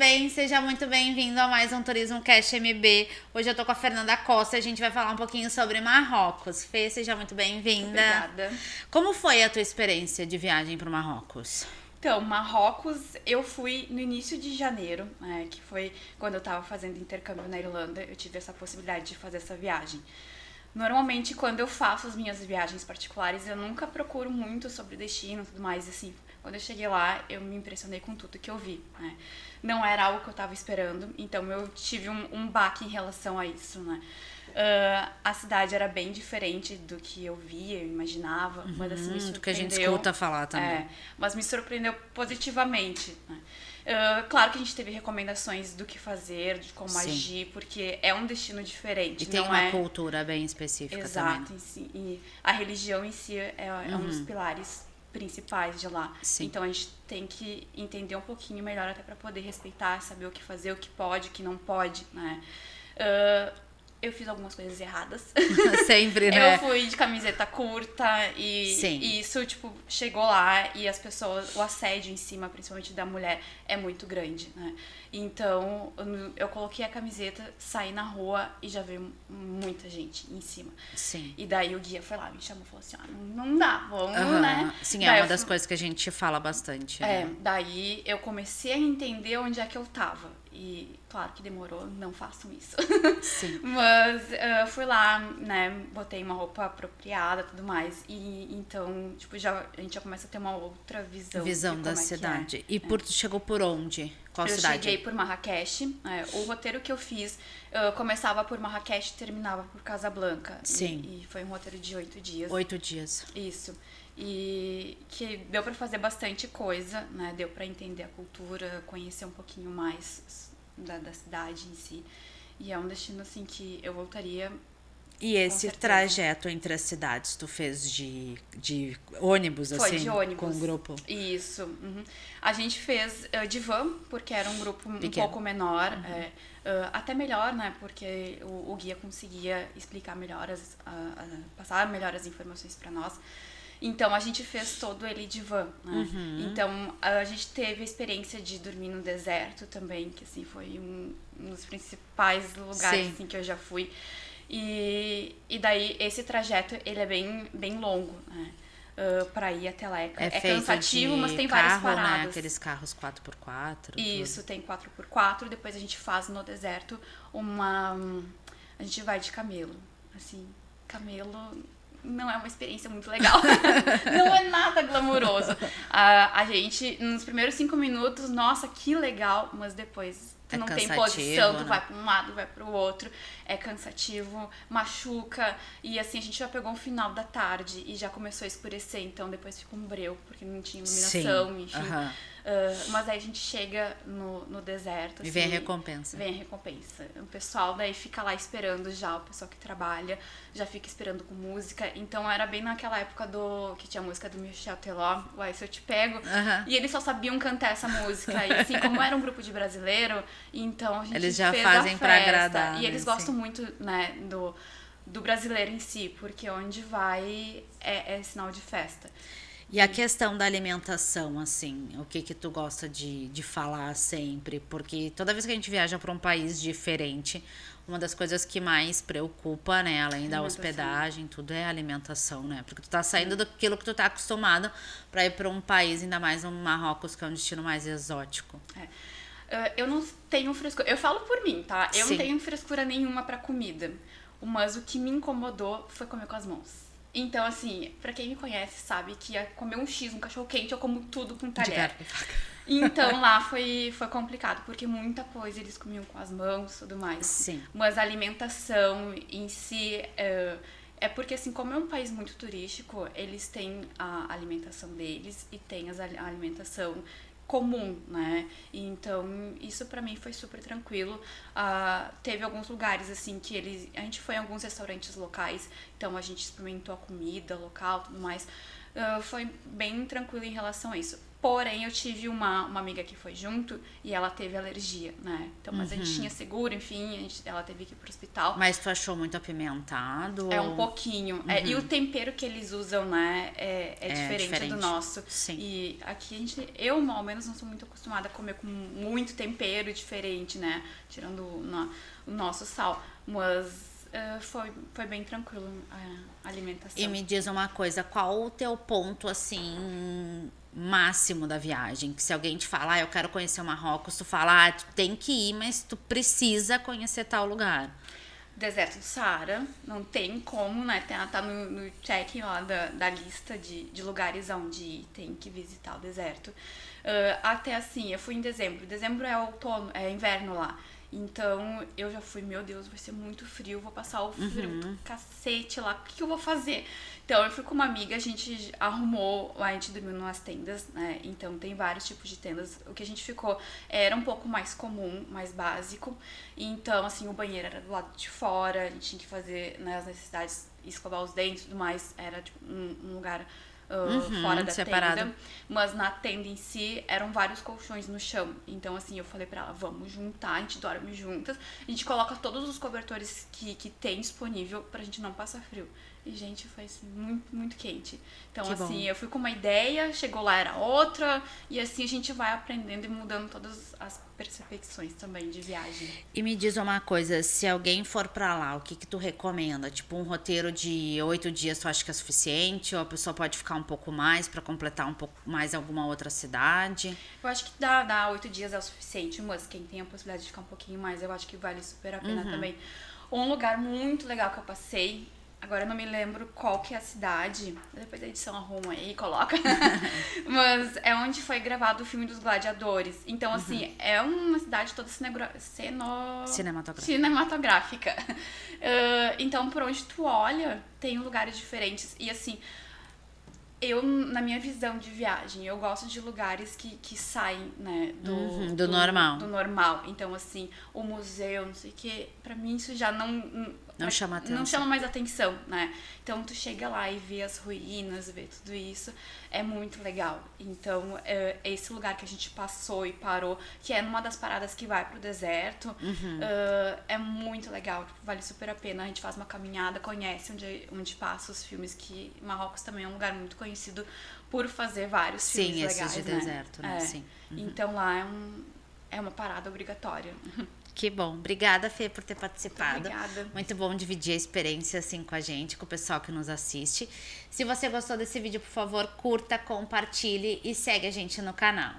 bem? Seja muito bem-vindo a mais um Turismo Cast MB. Hoje eu tô com a Fernanda Costa e a gente vai falar um pouquinho sobre Marrocos. Fê, seja muito bem-vinda. Obrigada. Como foi a tua experiência de viagem para o Marrocos? Então, Marrocos, eu fui no início de janeiro, que foi quando eu tava fazendo intercâmbio na Irlanda, eu tive essa possibilidade de fazer essa viagem. Normalmente, quando eu faço as minhas viagens particulares, eu nunca procuro muito sobre o destino e tudo mais, assim. Quando eu cheguei lá, eu me impressionei com tudo que eu vi, né? Não era algo que eu tava esperando, então eu tive um baque em relação a isso, né? A cidade era bem diferente do que eu via, eu imaginava, mas assim, me surpreendeu. Do que a gente escuta falar também. Mas me surpreendeu positivamente, né? Claro que a gente teve recomendações do que fazer, de como agir, porque é um destino diferente. E tem uma cultura bem específica Exato, também. e a religião em si é um dos pilares principais de lá. Sim. Então a gente tem que entender um pouquinho melhor até para poder respeitar, saber o que fazer, o que pode, o que não pode, né? Eu fiz algumas coisas erradas. Sempre, né? Eu fui de camiseta curta e isso, tipo, chegou lá e as pessoas, o assédio em cima, principalmente da mulher, é muito grande, né? Então, eu coloquei a camiseta, saí na rua e já veio muita gente em cima. Sim. E daí o guia foi lá, me chamou e falou assim, não dá, vamos, né? Sim, daí é uma das coisas que a gente fala bastante. Né? Daí eu comecei a entender onde é que eu tava. E claro que demorou, não façam isso. Sim. Mas fui lá, né, botei uma roupa apropriada e tudo mais. E então, tipo, a gente já começa a ter uma outra visão da cidade. E chegou por onde? Qual cidade? Eu cheguei por Marrakech. O roteiro que eu fiz começava por Marrakech e terminava por Casablanca. Sim. E foi um roteiro de 8 dias. 8 dias. Isso. E que deu pra fazer bastante coisa, né? Deu pra entender a cultura, conhecer um pouquinho mais da cidade em si. E é um destino, assim, que eu voltaria. E esse trajeto entre as cidades, tu fez de ônibus, Foi, assim? De ônibus. Com um grupo? Isso. Uhum. A gente fez de van, porque era um grupo um pouco menor. Até melhor, né? Porque o guia conseguia explicar melhor, passar melhor as informações pra nós. Então, a gente fez todo ele de van, né? Então, a gente teve a experiência de dormir no deserto também, que, assim, foi um dos principais lugares, assim, que eu já fui. E daí, esse trajeto, ele é bem longo, né? Pra ir até lá. É cansativo, mas tem várias paradas. Né? Aqueles carros 4x4. Isso, tem 4x4. Depois a gente faz no deserto a gente vai de camelo. Assim, camelo não é uma experiência muito legal. Não é nada glamouroso. A gente, nos primeiros 5 minutos, nossa, que legal, mas depois tu não tem posição, tu vai pra um lado, vai pro outro, é cansativo, machuca, e assim, a gente já pegou o final da tarde e já começou a escurecer, então depois fica um breu, porque não tinha iluminação, enfim. Mas aí a gente chega no deserto. E vem a recompensa. Vem a recompensa. O pessoal daí fica lá esperando já, o pessoal que trabalha já fica esperando com música. Então era bem naquela época que tinha a música do Michel Teló, Uai, Se Eu Te Pego. E eles só sabiam cantar essa música. E assim, como era um grupo de brasileiro, então a gente eles já fez fazem a festa. Pra agradar. E eles gostam muito, né, do brasileiro em si, porque onde vai é sinal de festa. E a questão da alimentação, assim, o que tu gosta de falar sempre? Porque toda vez que a gente viaja para um país diferente, uma das coisas que mais preocupa, né, além da hospedagem, tudo é a alimentação, né? Porque tu tá saindo daquilo que tu tá acostumado para ir para um país, ainda mais no Marrocos, que é um destino mais exótico. Eu não tenho frescura, eu falo por mim, tá? Eu não tenho frescura nenhuma para comida, mas o que me incomodou foi comer com as mãos. Então, assim, pra quem me conhece sabe que comer um X, um cachorro quente, eu como tudo com talher. Então lá foi complicado, porque muita coisa eles comiam com as mãos e tudo mais. Sim. Mas a alimentação em si é porque, assim, como é um país muito turístico, eles têm a alimentação deles e tem a alimentação comum, né? Então, isso pra mim foi super tranquilo. Teve alguns lugares, assim, que a gente foi em alguns restaurantes locais, então a gente experimentou a comida local e tudo mais. Foi bem tranquilo em relação a isso. Porém, eu tive uma amiga que foi junto e ela teve alergia, né? Então, mas a gente tinha seguro, enfim, ela teve que ir pro hospital. Mas tu achou muito apimentado? É um pouquinho. E o tempero que eles usam, né, é diferente do nosso. Sim. E aqui eu, ao menos, não sou muito acostumada a comer com muito tempero diferente, né? Tirando o nosso sal. Mas foi bem tranquilo a alimentação. E me diz uma coisa, qual o teu ponto, assim, máximo da viagem? Que se alguém te falar, eu quero conhecer o Marrocos, tu fala, tu tem que ir, mas tu precisa conhecer tal lugar. Deserto do Saara, não tem como, né? Tá no check lá da lista de lugares onde ir, tem que visitar o deserto. Até assim, eu fui em dezembro. Dezembro é outono, é inverno lá. Então eu já fui, meu Deus, vai ser muito frio, vou passar o frio do cacete lá, o que eu vou fazer? Então eu fui com uma amiga, a gente arrumou, a gente dormiu numas tendas, né? Então tem vários tipos de tendas. O que a gente ficou era um pouco mais comum, mais básico. Então, assim, o banheiro era do lado de fora, a gente tinha que fazer, né, as necessidades, escovar os dentes e tudo mais, era tipo um lugar fora da separado. tenda, mas na tenda em si eram vários colchões no chão. Então, assim, eu falei pra ela, vamos juntar, a gente dorme juntas, a gente coloca todos os cobertores que tem disponível pra gente não passar frio. E, gente, foi assim, muito, muito quente. Então, Que assim, bom. eu fui com uma ideia, chegou lá, era outra, e assim a gente vai aprendendo e mudando todas as percepções também de viagem. E me diz uma coisa, se alguém for pra lá, o que tu recomenda? Tipo, um roteiro de 8 dias tu acha que é suficiente? Ou a pessoa pode ficar um pouco mais pra completar um pouco mais alguma outra cidade? Eu acho que dá 8 dias é o suficiente, mas quem tem a possibilidade de ficar um pouquinho mais, eu acho que vale super a pena também. Um lugar muito legal que eu passei, agora eu não me lembro qual que é a cidade, depois da edição arruma aí e coloca, mas é onde foi gravado o filme dos Gladiadores. Então, assim, é uma cidade toda cinematográfica. Então, por onde tu olha, tem lugares diferentes. E, assim, eu, na minha visão de viagem, eu gosto de lugares que saem, né, do normal. Do normal. Então, assim, o museu, não sei o que, pra mim isso já Não chama atenção. Não chama mais atenção, né? Então, tu chega lá e vê as ruínas, vê tudo isso, é muito legal. Então, esse lugar que a gente passou e parou, que é numa das paradas que vai pro deserto, é muito legal, vale super a pena. A gente faz uma caminhada, conhece onde passa os filmes, que Marrocos também é um lugar muito conhecido por fazer vários filmes legais, Sim, esses de deserto, né? Sim. Então, lá é uma parada obrigatória. Que bom. Obrigada, Fê, por ter participado. Obrigada. Muito bom dividir a experiência assim com a gente, com o pessoal que nos assiste. Se você gostou desse vídeo, por favor, curta, compartilhe e segue a gente no canal.